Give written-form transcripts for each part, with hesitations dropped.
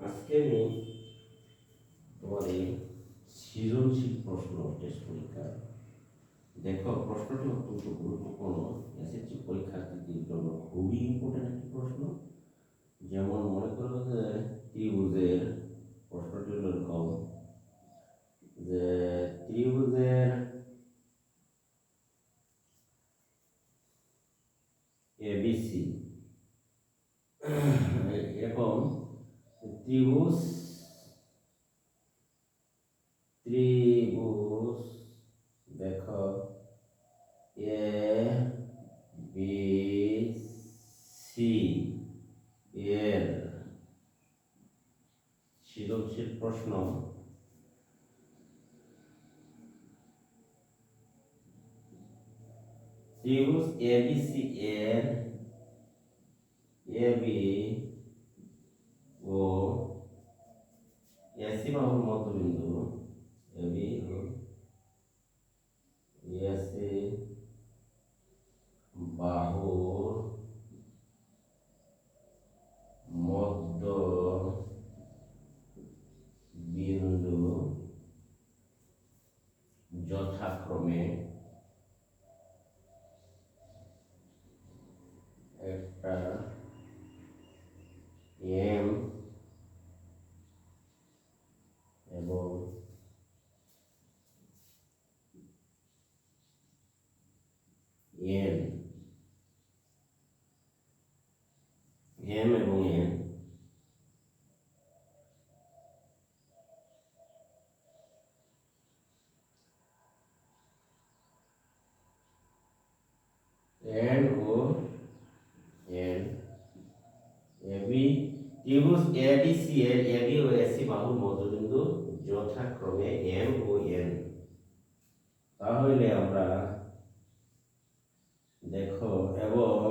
আজকে আমি তোমাদের সৃজনশীল প্রশ্ন টেস্ট পরীক্ষা। দেখো, প্রশ্নটি অত্যন্ত গুরুত্বপূর্ণ, এসএসসি পরীক্ষার্থীদের জন্য খুবই ইম্পর্টেন্ট একটি প্রশ্ন। যেমন মনে করো যে ত্রিভুজের প্রশ্নটি হলো এরকম যে ত্রিভুজের এবিসি এরকম ত্রিভুজ ত্রিভুজ দেখো এ বি সি এর সৃজনশীল প্রশ্ন ত্রিভুজ এবিসি এর এবি ও এসি বাহুর মধ্যবিন্দু এবি ও এসি বাহুর মধ্য বিন্দু যথাক্রমে একটা এম এবং এন এবং এন এন ও এন এবি ত্রিভুজ এবিসি এর এবি ও এসি বাহুর মধ্যবিন্দু যথাক্রমে এম ও এন। তাহলে আমরা দেখো এবং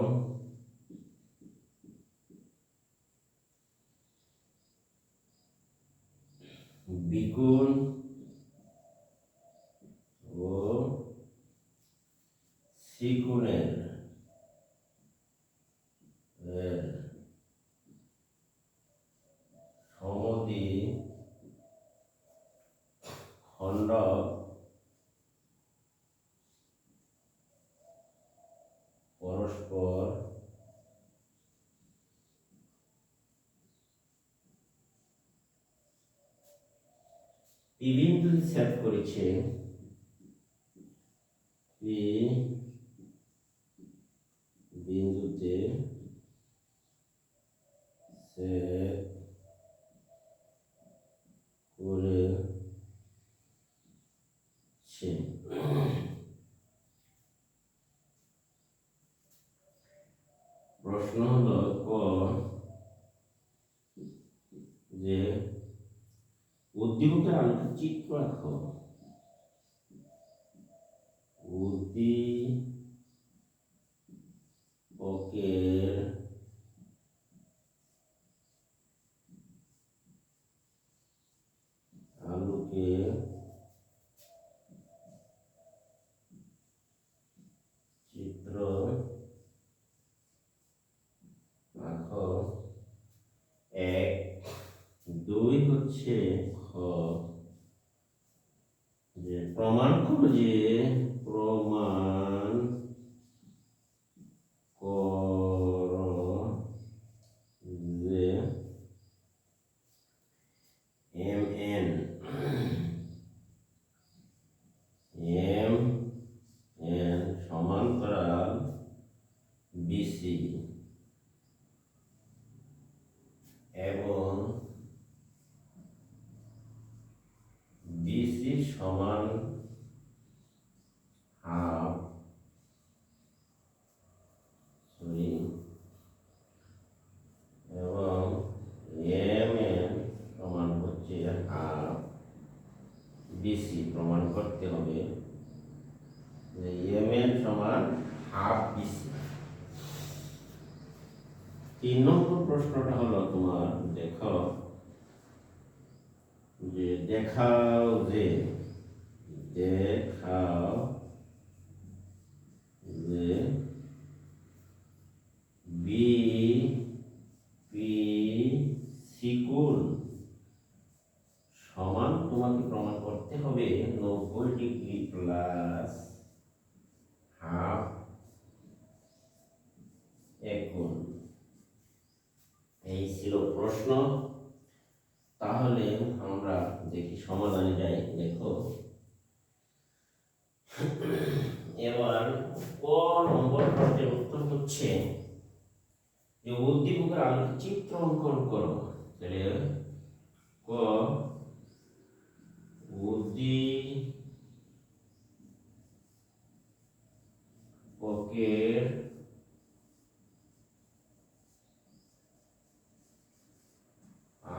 বিগুণ ও সিগুণের সমদ্বি খণ্ড পরস্পর পি বিন্দুতে ছেদ করেছে পি বিন্দুতে ছেদ করেছে। প্রশ্ন হলো ক যে উদ্দীপকের আলোকে চিত্র আঁকো। উদ্দীপকের আলোকে চিত্র আঁকো। 1 2 হচ্ছে খ যে প্রমাণ করো যে এম এন সমান্তরাল বিসি এবং বিসি সমান হাফ এবং এম এন সমান হচ্ছে হাফ বিসি। প্রমাণ করতে হবে যে এম এন সমান হাফ বিসি। 3 নম্বর প্রশ্নটা হলো তোমার দেখো যে দেখাও যে বি 1 গুণ। এই ছিল প্রশ্ন। তাহলে আমরা দেখি সমাধানে যাই। দেখো এবার ক নম্বর প্রশ্নের উত্তর হচ্ছে যে উদ্দীপকের আলোকে চিত্র অঙ্কন করো। তাহলে ক উদ্দীপকের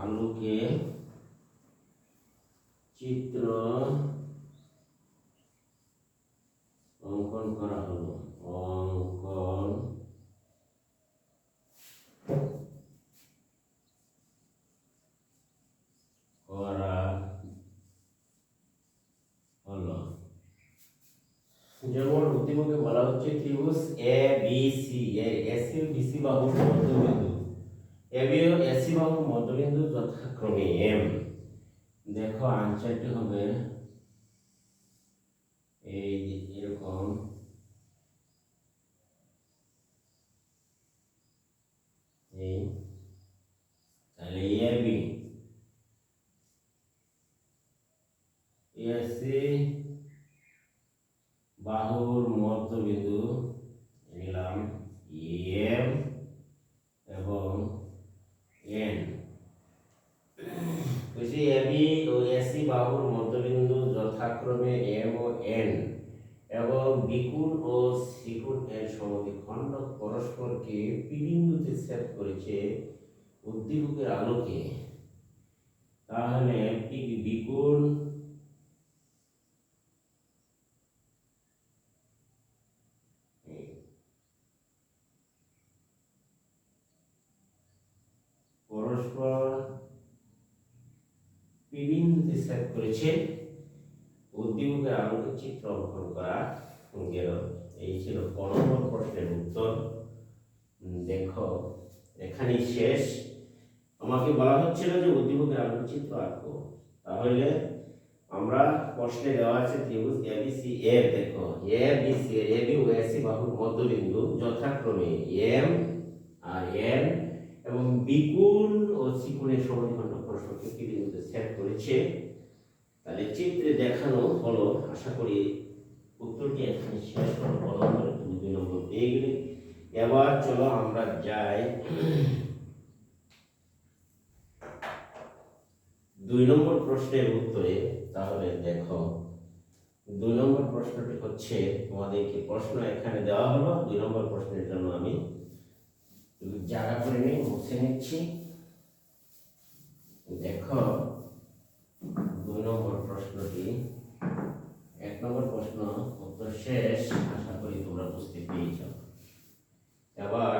আলোকে চিত্র অঙ্কন করা হলো। অঙ্কন করা হলো। যেমন উদ্দীপকে বলা হচ্ছে ত্রিভুজ এ বি সি এর এসি ও বিসি বাহুর মধ্যবিন্দু, এ বি ও এসি বাহুর মধ্যবিন্দু যথাক্রমে এম। দেখো আনসারটি হবে এই এরকম, এই তাহলে এ বি এসি বাহুর মধ্যবিন্দু নিলাম এম এবং এন। খুশি এবি ও এসি বাহুর মধ্যবিন্দু যথাক্রমে এম ও এন এবং বিকুল ও সিকুল এর সমদ্বিখণ্ডক পরস্পরকে পি বিন্দুতে ছেদ করেছে উদ্দীপকের আলোকে। তাহলে পি বিকুল পরস্পর পি বিন্দুতে ছেদ করেছে উদ্দীপকের আলোকে চিত্র অঙ্কন করা গেল। এই ছিল ক নম্বর প্রশ্নের উত্তর। দেখো এখানেই শেষ। আমাকে বলা হচ্ছিল যে উদ্দীপকের আলোকে চিত্র আঁকো। তাহলে আমরা প্রশ্নে দেওয়া আছে ত্রিভুজ এবিসি এর, দেখো এবিসি এর এবি ও এসি বাহুর মধ্যবিন্দু যথাক্রমে এম আর এন এবং বিকুল ও সিকুলের সমদ্বিখণ্ডক পরস্পরকে পি বিন্দুতে ছেদ করেছে। তাহলে চিত্রে দেখানো হলো। আশা করি উত্তরটি এখানে শেষ হলো। ক নম্বরে তুমি 2 নম্বর পেয়ে গেলে। এবার চলো আমরা যাই 2 নম্বর প্রশ্নের উত্তরে। তাহলে দেখো 2 নম্বর প্রশ্নটি হচ্ছে, তোমাদেরকে প্রশ্ন এখানে দেওয়া হলো। 2 নম্বর প্রশ্নের জন্য আমি জায়গা করে নিয়ে মুছে নিচ্ছি। দেখো 2 নম্বর প্রশ্নটি, 1 নম্বর প্রশ্ন উত্তর শেষ। আশা করি তোমরা বুঝতে পেরেছ। এবার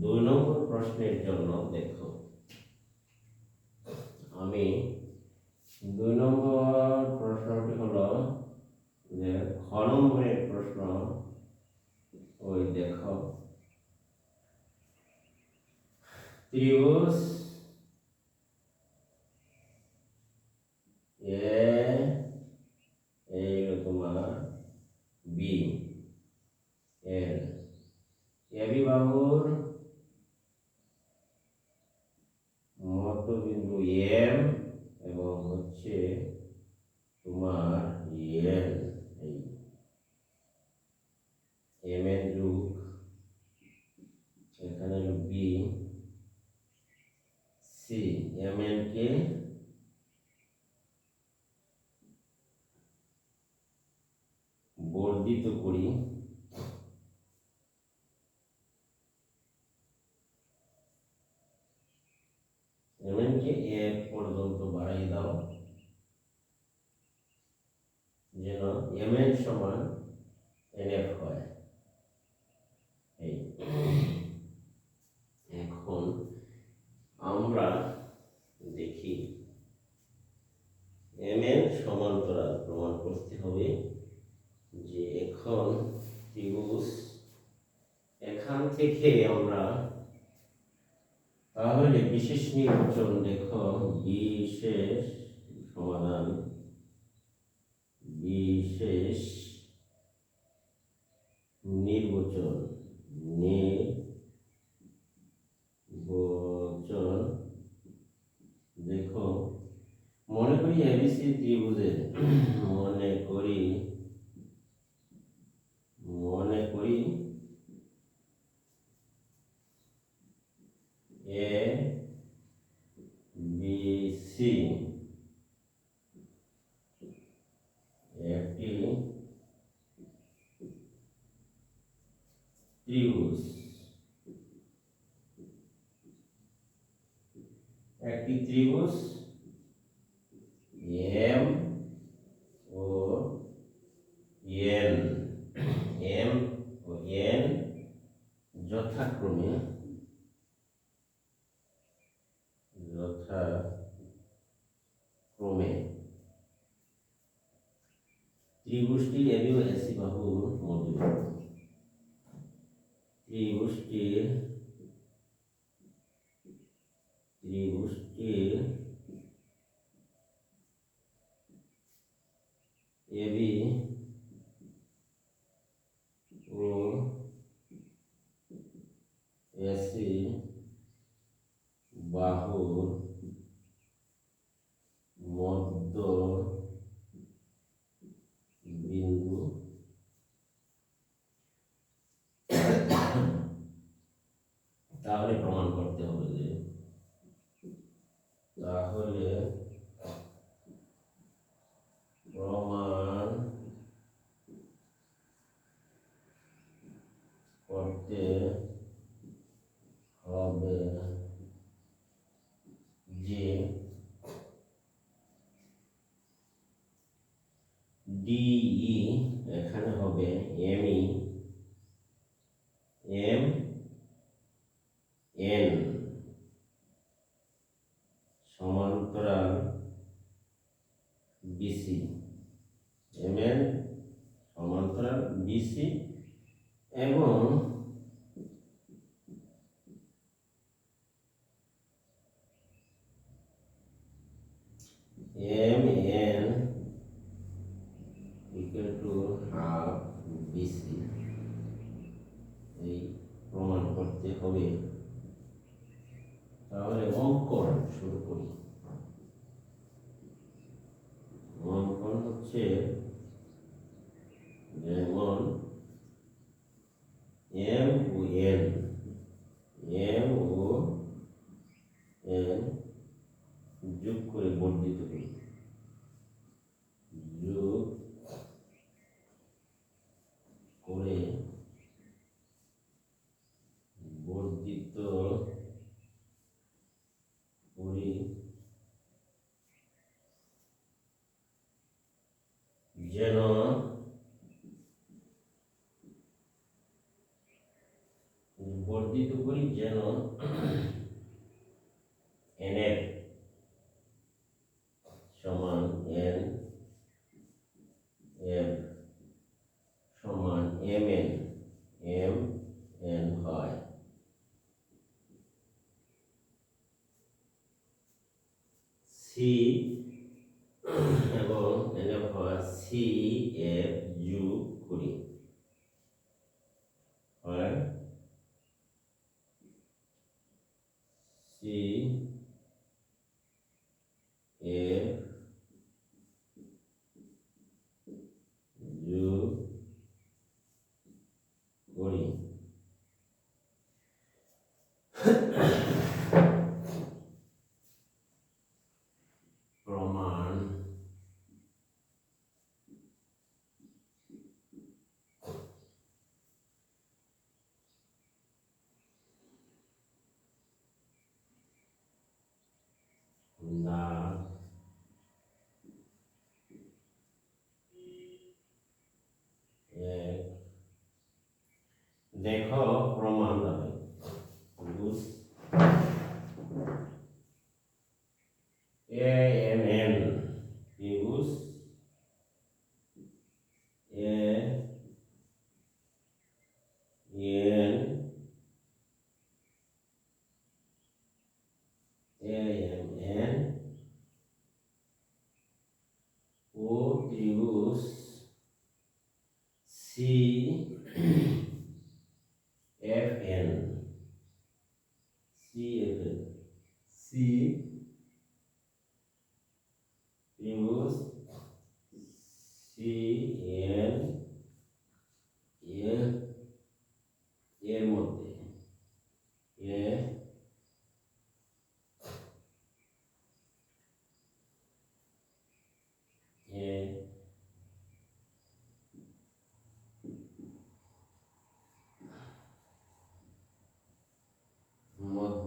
2 নম্বর প্রশ্নের জন্য দেখো আমি 2 নম্বর প্রশ্নটি হলো যে খ নম্বরের প্রশ্ন। ওই দেখো ত্রিভুজ এ এই তোমার বি এর এবি বাহুর মধ্যবিন্দু এম এবং হচ্ছে তোমার এন, এই এম এর যুগ এখানে বি সি, এম এন কে বর্ধিত করি এম এন কে এক পর্যন্ত বাড়াই দাও যেন এম এন সমান এন এফ হয়। এই এখন আমরা দেখি এম এন সমান্তরাল প্রমাণ করতে হবে যে এখন ত্রিভুজ এখান থেকে আমরা তাহলে বিশেষ নির্বাচন। দেখো বিশেষ সমাধান, বিশেষ নির্বাচন এসি ত্রিভুজের মনে করি এ বি সি একটি ত্রিভুজ এম ও এন যথাক্রমে ত্রিভুজটি এবি ও এসি বাহুর মধ্যে ত্রিভুজটির এবি ও এসি বাহুর মধ্য বিন্দু তাহলে প্রমাণ করতে হবে যে প্রমাণ করতে হবে যে ডিই এখানে হবে এমই এম এন সমান্তরাল বিসি এম এন সমান্তরাল বিসি এবং M N equal to half BC এই প্রমাণ করতে হবে। তাহলে অঙ্কন শুরু করি। অঙ্কন হচ্ছে যেমন এম ও এন যোগ করে বর্ধিত করি যোগ করে বর্ধিত করি যেন এন সমান এন এফ সমান এম এন হয়। সি এবং এন এফ হয় সি এফ যোগ করি হয় সি এফ যোগ করি প্রমাণ না দেখো প্রমাণ দাও এ এম এন ত্রিভুজ এ এন এম এন ও ত্রিভুজ সি এফ এন সি ত্রিভুজ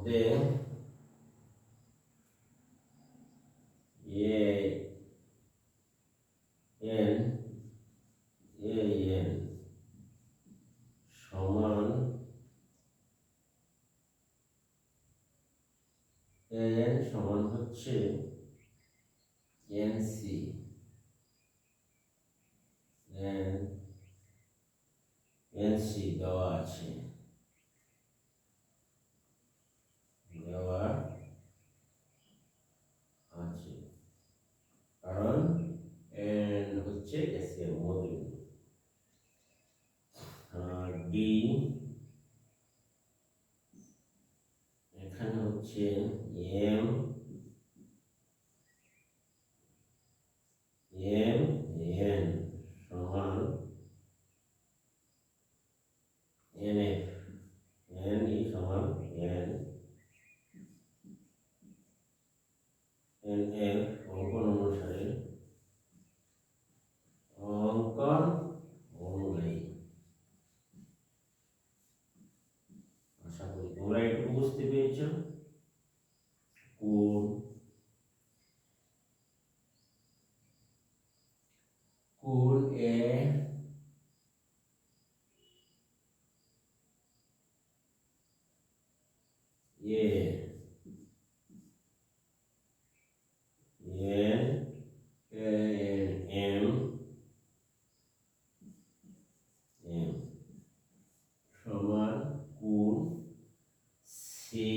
মধ্যে এ এন সমান হচ্ছে এনসি দেওয়া আছে, কারণ এন হচ্ছে গ্যাসের মৌলবিন্দু। ডি এখানে হচ্ছে এম এন সমান এন এফ সমান এন এফ অঙ্কন অনুসারে অনুযায়ী। আশা করি তোমরা একটু বুঝতে পেরেছ। কোণ এ সমান কোণ সি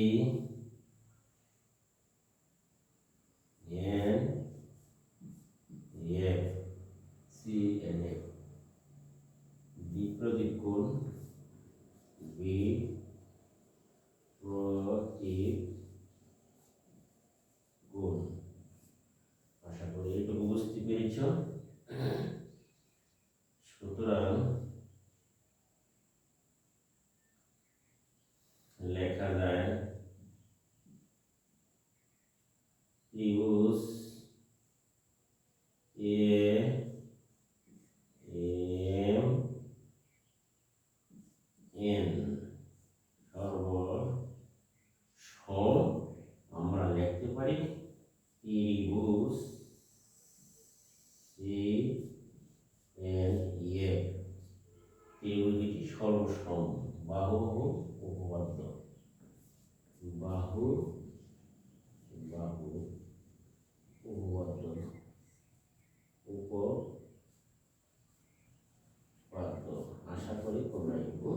এন এফ বিপরীত কোণ কোণ। আশা করি এইটুকু বুঝতে পেরেছ। সুতরাং লেখা যায় ত্রিভুজ এ এম এন সর্বসম আমরা লিখতে পারি ত্রিভুজ সি এন এফ। ত্রিভুজটি সর্বসম, বাহু উপপাদ্য, বাহু উপপাদ্য উপপাদ্য। আশা করি তোমরা একটু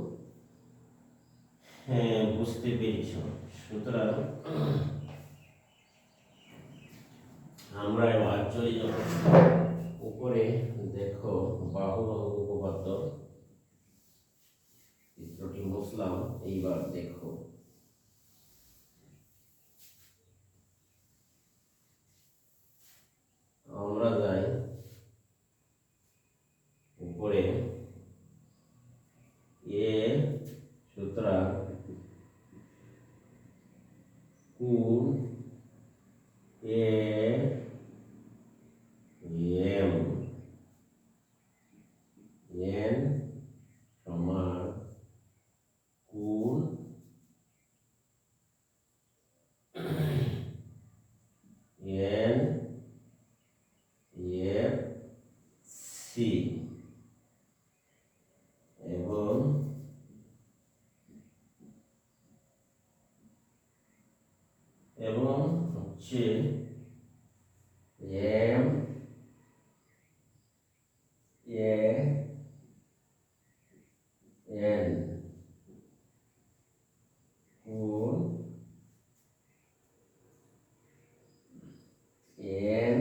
বুঝতে পেরেছ। সুতরাং আমরা এবার চলে যাব উপরে। দেখো বাহু উপপাদ্য চিত্রটি মুছলাম। এইবার দেখো আমরা যাই উপরে এ, সুতরাং কোণ এ এম এন সমান কোণ এন এফ সি এবং হচ্ছে এম এ এন কোণ এন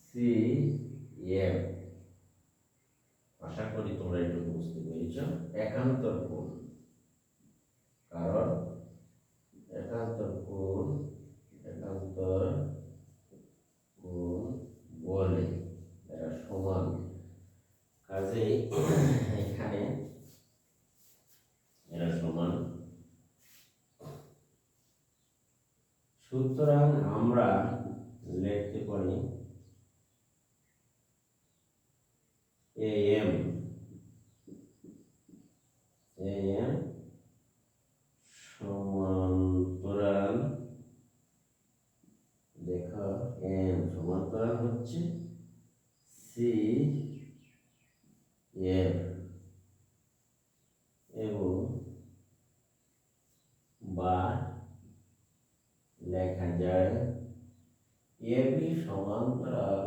সি এম। আশা করি তোমরা একটু বুঝতে পেরেছ। একান্তর কোণ, কারণ একান্তর কোণ বলে এরা সমান, কাজেই এখানে এরা সমান। সুতরাং আমরা লিখতে পারি এম হচ্ছে সি এফ এবং বা লেখা যায় এবি সমান্তরাল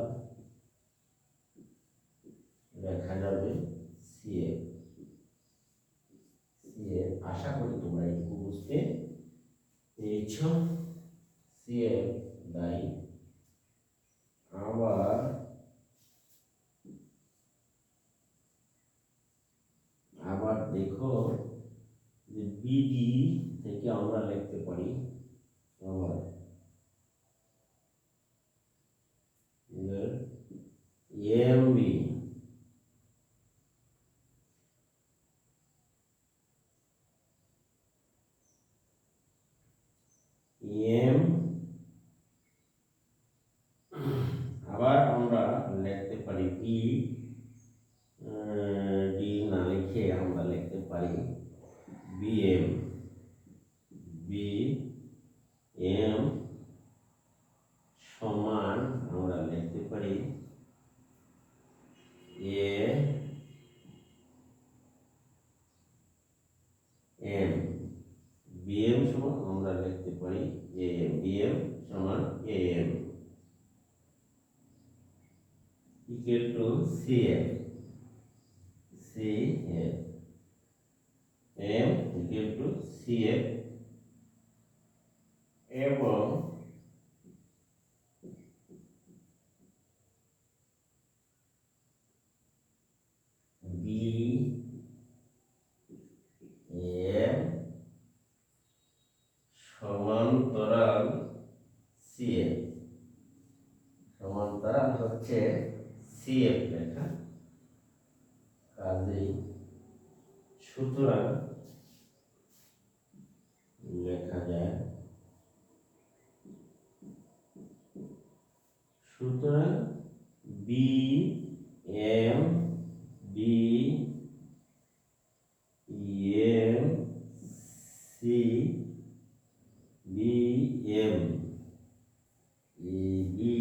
লেখা যাবে সিএফ। সিএফ আশা করি তোমরা একটু বুঝতে পেরেছ। সিএফ দাই আবার দেখো যে বিডি থেকে আমরা লিখতে পারি আবার এমবি এম আবার আমরা লিখতে পারি বি ডি না লিখে আমরা লিখতে পারি বিএম বি এম সমান আমরা লিখতে পারি এ এম বিএম সমান আমরা লিখতে পারি এ এম বিএম সমান A M equal to CF CF M equal to CF এবং বি এম সমান্তরাল সিএফ সমান্তরাল হচ্ছে সিএফ লেখা কাজেই সুতরাং লেখা যায় সুতরাং B M B M C B M B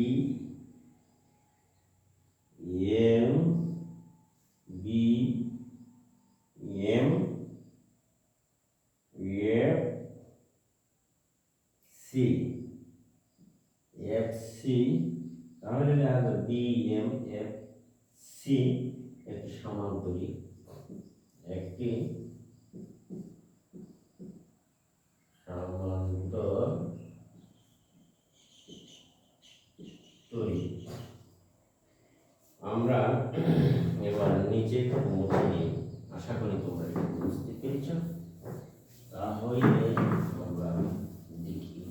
M B M F C F C তাহলে লেখা যাবে বি এম এফ সি একটি সমান্তরিক একটি সমান্তরিক। আমরা এবার নিচে মুছে নিই। আশা করি তোমরা এটা বুঝতে পেরেছ। তাহলে আমরা দেখি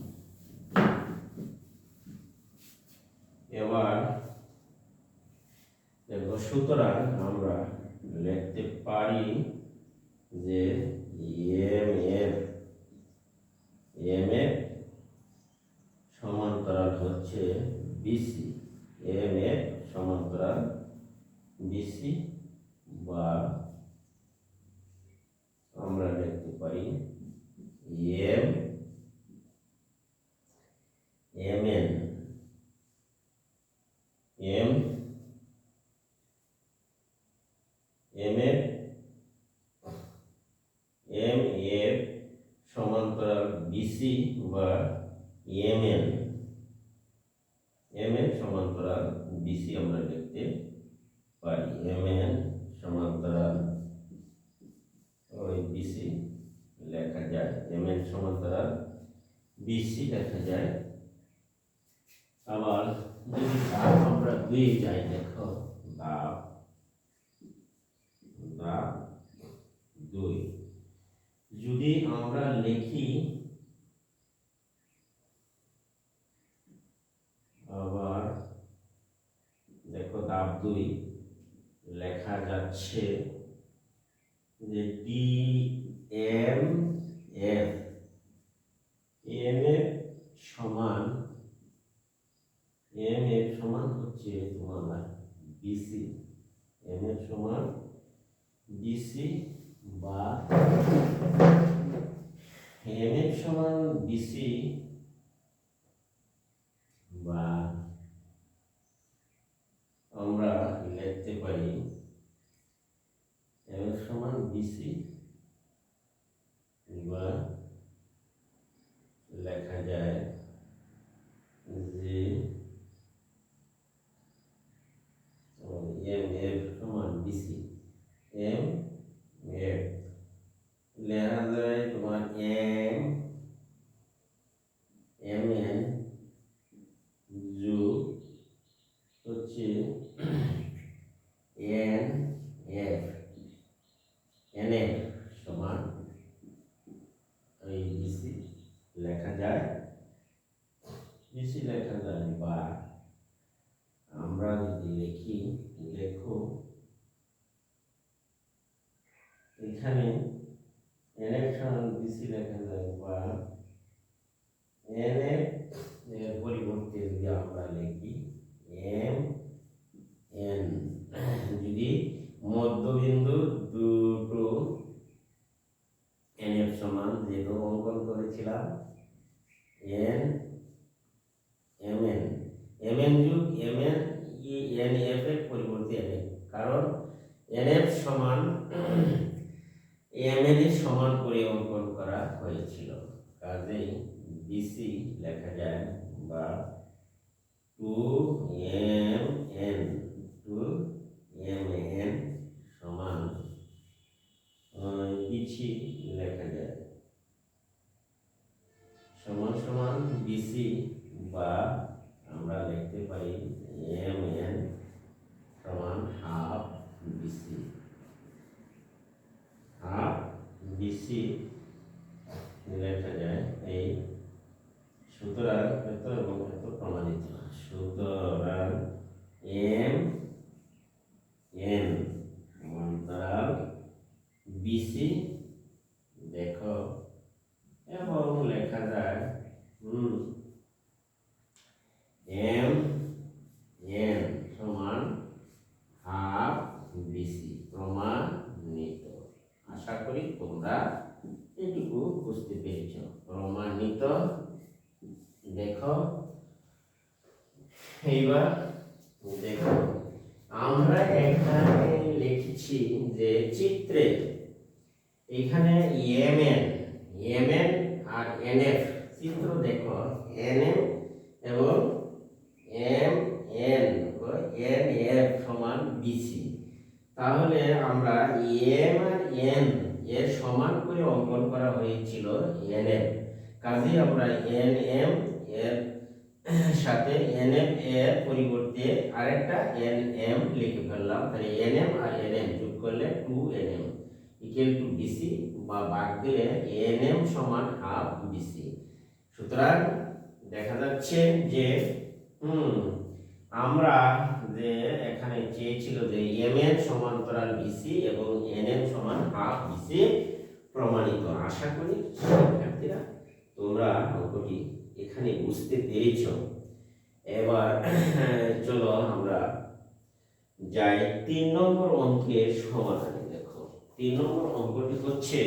এবার দেখো সুতরাং আমরা লিখতে পারি যে এম এফ সমান্তরাল হচ্ছে বিসি এম এফ সমান্তরাল বিসি বা আমরা লিখতে পারি M MN M MF M F সমান্তরাল বিসি বা এমএন এমএন সমান্তরাল বিসি আমরা লিখতে পারি এমএন সমান্তরাল ওই বিসি লেখা যায় এমএন সমান্তরাল বিসি লেখা যায়। আবার যদি ধাপ আমরা দুই যাই দেখো ধাপ দুই যদি আমরা লিখি আবার দেখো ধাপ দুই লেখা যাচ্ছে যে D M F M F সমান হচ্ছে তোমার বিসি এম এফ সমান বিসি বা এম এফ সমান বিসি বা বিসি বা লেখা যায় যে এম এফ সমান বিসি। এম এফ লেখা যায় তোমার এম এম এন যোগ হচ্ছে এন এফ এন এফ সমান এই বিসি লেখা যায়। বিসি লেখা যায় বা আমরা যদি লিখি, দেখো এখানে এনএফ সমান বিসি লেখা যায় বা এনএফ এর পরিবর্তে যদি আমরা লিখি এম এন, যদি মধ্যবিন্দু দুটো এনএফ সমান যেহেতু অঙ্কন করেছিলাম N M N M N যুগ এম এন এন এফ এর পরিবর্তে এন এফ, কারণ এন এফ সমান এম এন এর সমান করে অঙ্কন করা হয়েছিল। কাজেই বিসি লেখা যায় বা two M N two M N সমান বিসি লেখা যায় সমান সমান বিসি বা আমরা লিখতে পারি এম এন সমান হাফ বিসি। হাফ বিসি লেখা যায় এই। সুতরাং এত এবং এত প্রমাণিত। সুতরাং এম এন সমান্তরাল বিসি দেখো এবং লেখা যায় এম এন সমান হাফ বিসি প্রমাণিত। আশা করি তোমরা এটুকু বুঝতে পেরেছ। প্রমাণিত। দেখো এইবার দেখো আমরা এখানে লিখেছি যে চিত্রে এখানে এমএন এমএন আর এনএফ চিত্র দেখো এনএম এবং এম এন এন এফ সমান বিসি। তাহলে আমরা এম আর এন এর সমান করে অঙ্কন করা হয়েছিল এন এফ। কাজেই আমরা এন এম এর সাথে এন এফ এর পরিবর্তে আরেকটা এন এম লিখে ফেললাম। তাহলে N M R N M যোগ করলে 2nm ইকুয়াল টু বিসি বা ভাগ দিলে এন এম সমান হাফ বিসি। সুতরাং দেখা যাচ্ছে যে আমরা যে এখানে চেয়েছিল যে এম এন সমান্তরাল বিসি এবং এন এম সমান হাফ বিসি প্রমাণিত। আশা করি শিক্ষার্থীরা তোমরা অঙ্কটি এখানে বুঝতে পেরেছ। এবার চলো আমরা যাই 3 নম্বর অঙ্কের সমাধানে। দেখো 3 নম্বর অঙ্কটি হচ্ছে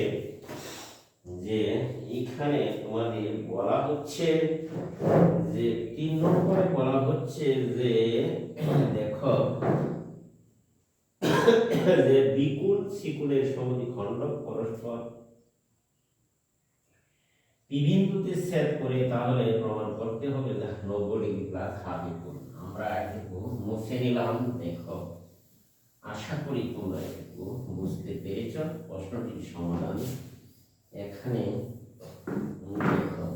যে এখানে তোমাদের বলা হচ্ছে যে 3 নম্বরে বলা হচ্ছে যে দেখো যে বিকুল সিকুলের সমদ্বিখণ্ডক পরস্পর পি বিন্দুতে ছেদ করে, তাহলে প্রমাণ করতে হবে যে 90 ডিগ্রি প্লাস হাফ বিকুল। আমরা এটুকু মুছে নিলাম। দেখো আশা করি তোমরা এটুকু বুঝতে পেরেছ। প্রশ্নটির সমাধান এখানে দেখো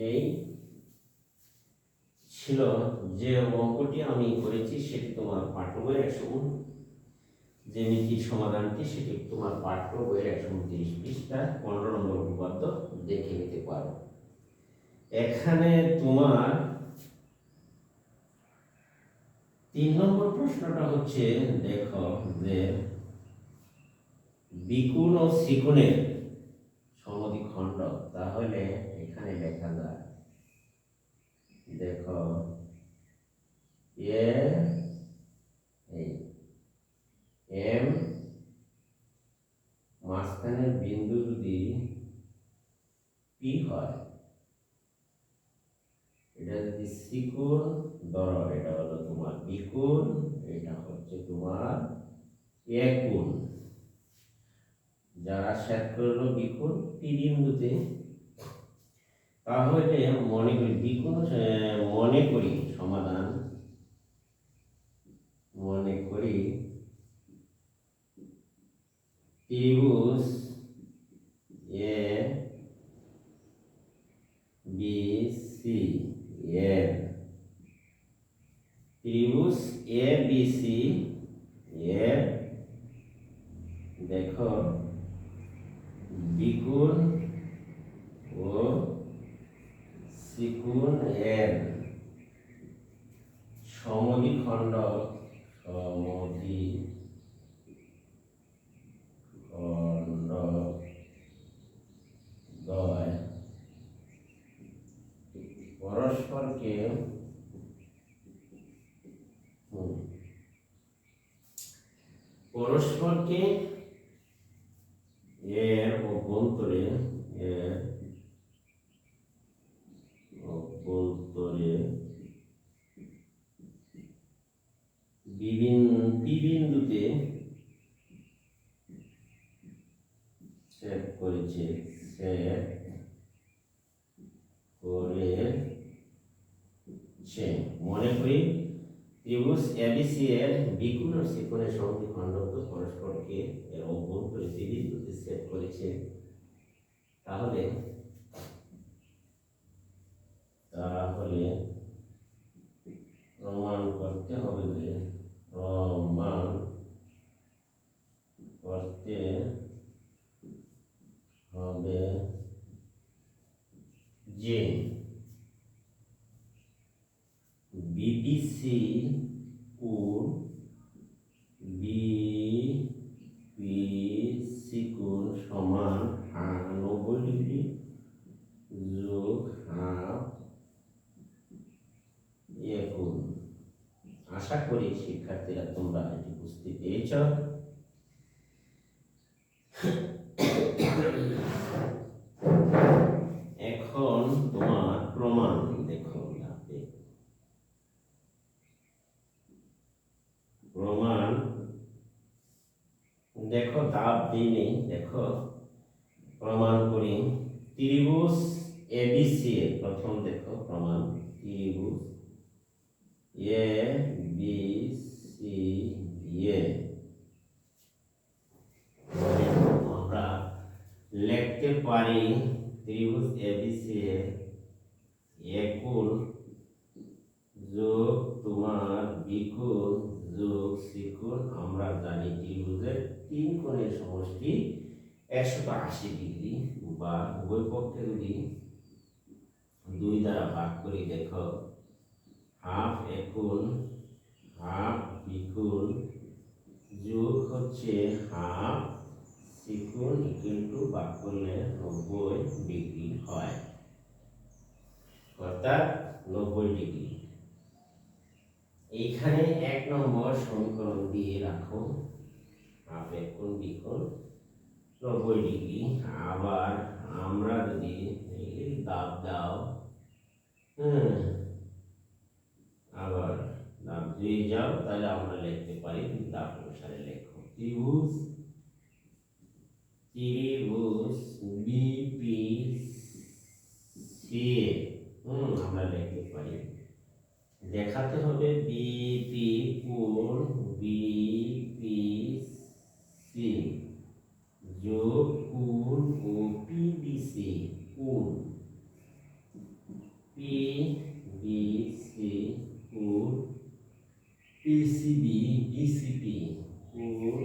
এই ছিল যে অঙ্কটি আমি করেছি সেটি তোমার পাঠ্য বইয়ের 100 জ্যামিতির সমাধানটি সেটি তোমার পাঠ্য বইয়ের 129 পৃষ্ঠা 15 নম্বর উপপাদ্য দেখে নিতে পারো। এখানে তোমার 3 নম্বর প্রশ্নটা হচ্ছে দেখো যে বিকুল ও সিকুলের সমদ্বিখণ্ডক। তাহলে এখানে লেখা যায় দেখো এম মাঝখানের বিন্দু যদি পি হয়, এটা যদি সিকুল ধরো, এটা হলো তোমার বিকুল, এটা হচ্ছে তোমার এ কোণ, যারা সেট করলো বিকোণ পি বিন্দুতে, তাহলে মনে করি বিকোণ মনে করি সমাধান, মনে করি ত্রিভুজ এ বি সি এর, ত্রিভুজ এ বি সি এর দেখো বিকোণ ও সিকোণ এর সমদ্বিখণ্ড দ্বয় পরস্পরকে এর অভ্যন্তরে পি বিন্দুতে সেট করেছে, সেট করেছে। মনে করি ত্রিভুজ এবিসি এর বিকোণ ও সিকোণের সমদ্বিখণ্ড পরস্পরকে এর অভ্যন্তরে পি বিন্দুতে সেট করেছে। তাহলে প্রমাণ করতে হবে যে বিপিসি কোণ বিপিসি কোণ সমান 90 ডিগ্রি যোগ হাফ এ কোণ। আশা করি শিক্ষার্থীরা তোমরা এটি বুঝতে পেরেছ। এখন তোমার প্রমাণ দেখো, প্রমাণ দেখো, দাব দিই, দেখো প্রমাণ করি ত্রিভুজ এবিসি এর প্রথম দেখো প্রমাণ, ত্রিভুজ এ বি সি এ আমরা লিখতে পারি ত্রিভুজ এবিসি এর এ কোণ যোগ তোমার বিকোণ যোগ সিকোণ। আমরা জানি ত্রিভুজের তিন কোণের সমষ্টি 180 ডিগ্রি, বা উভয় পক্ষে যদি 2 দ্বারা ভাগ করি, দেখো হাফ এ কোণ হাফ বিকোণ যোগ হচ্ছে হাফ সিকোণ ইকুয়াল ভাগ করলে 90 ডিগ্রি হয়, অর্থাৎ 90 ডিগ্রি। এইখানে 1 নম্বর সমীকরণ দিয়ে রাখো, হাফ এ কোণ বিকোণ 90 ডিগ্রি। আবার আমরা যদি দাব দাও, আবার দাব দিয়ে যাও, তাহলে আমরা লিখতে পারি দাব অনুসারে লেখো ত্রিভুজ বিপিসি আমরা লিখতে পারি, দেখাতে হবে বিপি কোণ বিপিসি যোগ কোণ ও পিবিসি কোণ, পিবিসি কোণ পিসিবি বিসিপি কোণ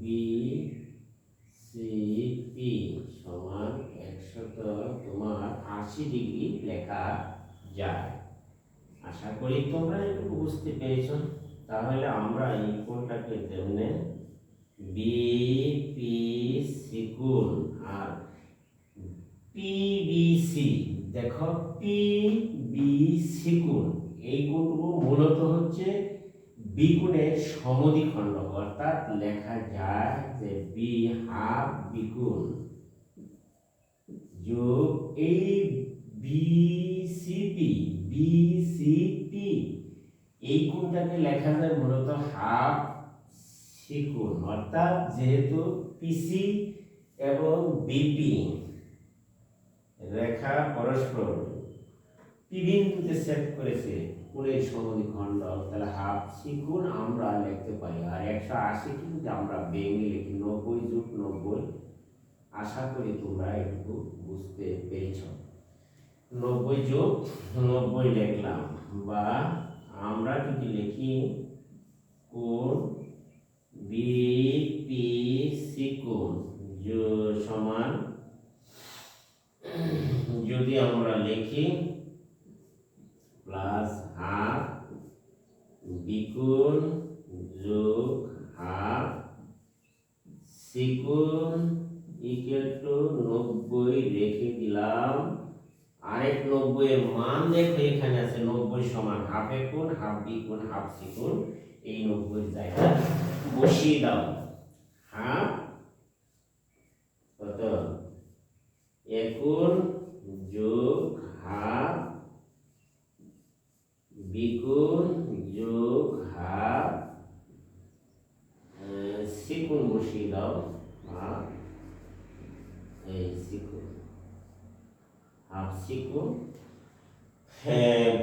বিসিপি সমান 180 ডিগ্রি লেখা যায়। আশা করি তোমরা একটু বুঝতে পেরেছ। তাহলে আমরা এই কোণটাকে তেমনি বিপিসি কোণ আর পিবিসি, দেখো পিবিসি কোণ, এই কোণগুলো মূলত হচ্ছে বিকোণের সমদ্বিখণ্ড, অর্থাৎ লেখা যায় যে বি হাফ বিকোণ যোগ এই বিসিপি বিসিপি, এই কোণটাকে লেখা যায় মূলত হাফ সিকুন, অর্থাৎ যেহেতু পিসি এবং বিপি রেখা পরস্পর পি বিন্দুতে সেট করেছে কোণের সমদ্বিখণ্ড, তাহলে হাফ সিকুন আমরা লিখতে পারি। আর 180 কিন্তু আমরা ভেঙে লিখি 90 যোগ 90। আশা করি তোমরা একটু বুঝতে পেরেছ। 90 যোগ 90 লিখলাম, বা আমরা যদি লিখি কোণ বিপি সিকুন সমান, যদি আমরা লিখি প্লাস হাফ বিকুণ যোগ হাফ সিকুণ ইকুয়াল টু 90 রেখে দিলাম। আরেক 90 এর মান দেখো এখানে আছে, 90 সমান হাফ একুণ হাফ বিকুণ হাফ সিকুণ, এই 90 এর জায়গায় বসিয়ে দাও। হাফ কত একুণ যোগ হাফ বিকুণ যোগ হাফ সিকুণ বসিয়ে দাও। হাফ এই সিকুণ হাফ সিকুণ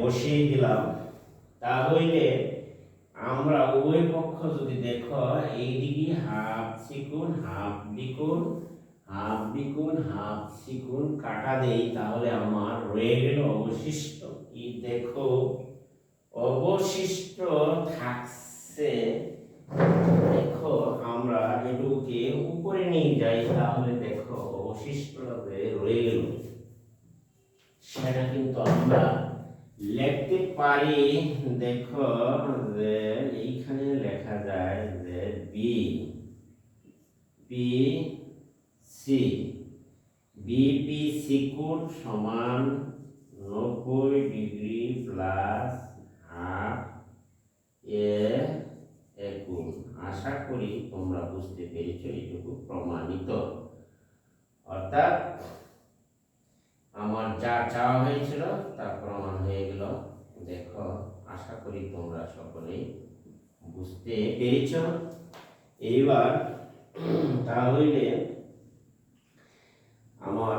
বসিয়ে দিলাম। তাহলে আমরা উভয় পক্ষ যদি দেখো, এইদিকে হাফ সিকুণ হাফ বিকুণ হাফ বিকুণ হাফ সিকুণ কাটা দেই, তাহলে আমার রয়ে গেল অবশিষ্ট কি দেখো, অবশিষ্ট থাকছে দেখো, আমরা এটুকুকে উপরে নিয়ে যাই, তাহলে দেখো অবশিষ্ট রয়ে গেল। সেটা কিন্তু আমরা লিখতে পারি, দেখো যে এইখানে লেখা যায় যে বি পি সি বিপি সিকুণ সমান 90 ডিগ্রি প্লাস হাফ এ একুণ। আশা করি তোমরা বুঝতে পেরেছো, এইটুকু প্রমাণিত। অর্থাৎ আমার যা চাওয়া হয়েছিল তা প্রমাণ হয়ে গেল। দেখো, আশা করি তোমরা সকলেই বুঝতে পেরেছ। এইবার তাহলে আমার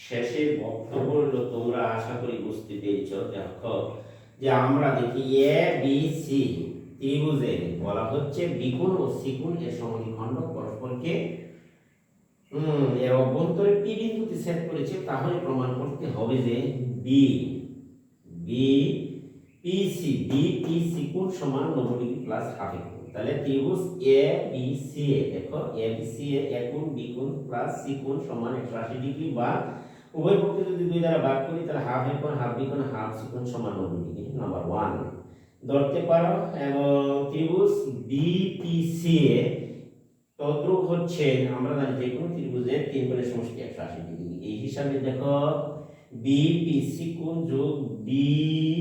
শেষের বক্তব্য হলো, তোমরা আশা করি বুঝতে পেরেছ। দেখো যে আমরা দেখি এ বি সি ত্রিভুজে বলা হচ্ছে বিকুণ ও সিকুণ এর সমদ্বিখণ্ড পরস্পরকে এর অভ্যন্তরে পি বিন্দুতে সেট করেছে, তাহলে প্রমাণ করতে হবে যে B B P C B P সিকুণ সমান 90 ডিগ্রি প্লাস হাফ একুণ। তাহলে ত্রিভুজ এ বি সি এ, দেখো A B C A একুণ বিকুণ plus সিকুণ সমান 180 ডিগ্রি, বা উভয় পক্ষে যদি 2 দ্বারা ভাগ করি তাহলে হাফ একুণ হাফ বিকুণ হাফ সিকুণ সমান 90 ডিগ্রি। নাম্বার 1 ধরতে পারো। এবং ত্রিভুজ বিপিসি এ তদ্রূপ হচ্ছে, আমরা জানি যে কোনো ত্রিভুজের 3 কোণের সমষ্টি 180 ডিগ্রি। এই হিসাবে দেখো বিপি সিকুণ যোগ বিপি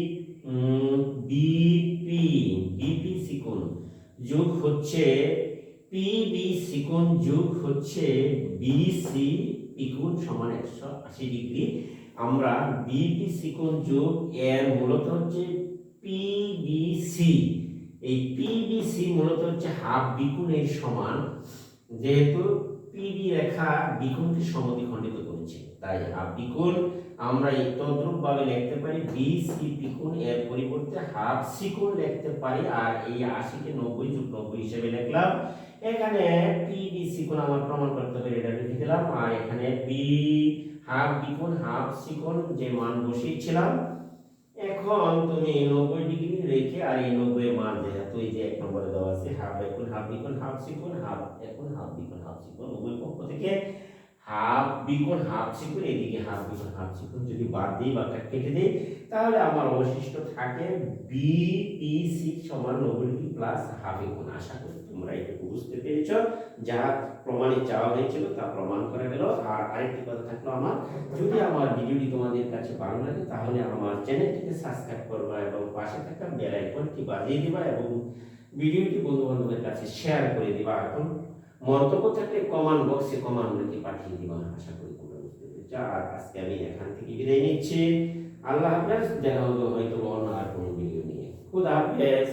বিপি সিকুণ যোগ হচ্ছে পিবি সিকুণ যোগ হচ্ছে বিসি পিকুণ সমান 180 ডিগ্রি। আমরা বিপি সিকুণ যোগ এর মূলত হচ্ছে পিবিসি, এই পিবিসি মূলত হচ্ছে হাফ বিকুণের সমান, যেহেতু পিবি রেখা বিকুণকে সমদ্বিখণ্ডিত করেছে, তাই হাফ বিকুণ আমরা এই তদ্রূপ ভাবে লিখতে পারি বিসি বিকুণ, এর পরিবর্তে হাফ সিকুণ লিখতে পারি। আর এই 80 কে 90 যোগ 90 হিসেবে লিখলাম। এখানে পিবি সিকুণ আমার প্রমাণ করতে হবে, এটা লিখে দিলাম। আর এখানে বি হাফ বিকুণ হাফ সিকুণ যে মান বসিয়েছিলাম, এখন তুমি 90 ডিগ্রি রেখে আর এই 90 এর মান যেহেতু এই যে 1 নম্বরে দেওয়া আছে হাফ একুণ হাফ বিকুণ হাফ সিকুণ হাফ একুণ হাফ বিকুণ হাফ সিকুণ, উভয় পক্ষ থেকে হাফ বিকুণ হাফ সিকুণ, এদিকে হাফ বিকুণ হাফ সিকুণ যদি বাদ দিই বা কেটে দিই, তাহলে আমার অবশিষ্ট থাকে বিপিসি সমান 90 ডিগ্রি প্লাস হাফ একুণ। আশা করি তোমরা এটুকু বুঝতে পেরেছো, যা প্রমাণে চাওয়া হয়েছিল তা প্রমাণ করে গেল। আর আরেকটি কথা থাকলো, আমার যদি আমার ভিডিওটি তোমাদের কাছে ভালো লাগে তাহলে আমার চ্যানেলটিকে সাবস্ক্রাইব করবা এবং পাশে থাকা বেল আইকনটি বাজিয়ে দিবা এবং ভিডিওটি বন্ধু বান্ধবের কাছে শেয়ার করে দিবা। এখন মন্তব্য থাকলে কমেন্ট বক্সে কমেন্ট লিখে পাঠিয়ে দিবা। আশা করি তোমরা বুঝতে পেরেছো। আর আজকে আমি এখান থেকে বিদায় নিচ্ছি। আল্লাহ হাফেজ, দেখা হবে হয়তো অন্য আর কোনো ভিডিও নিয়ে। খুদা হাফেজ।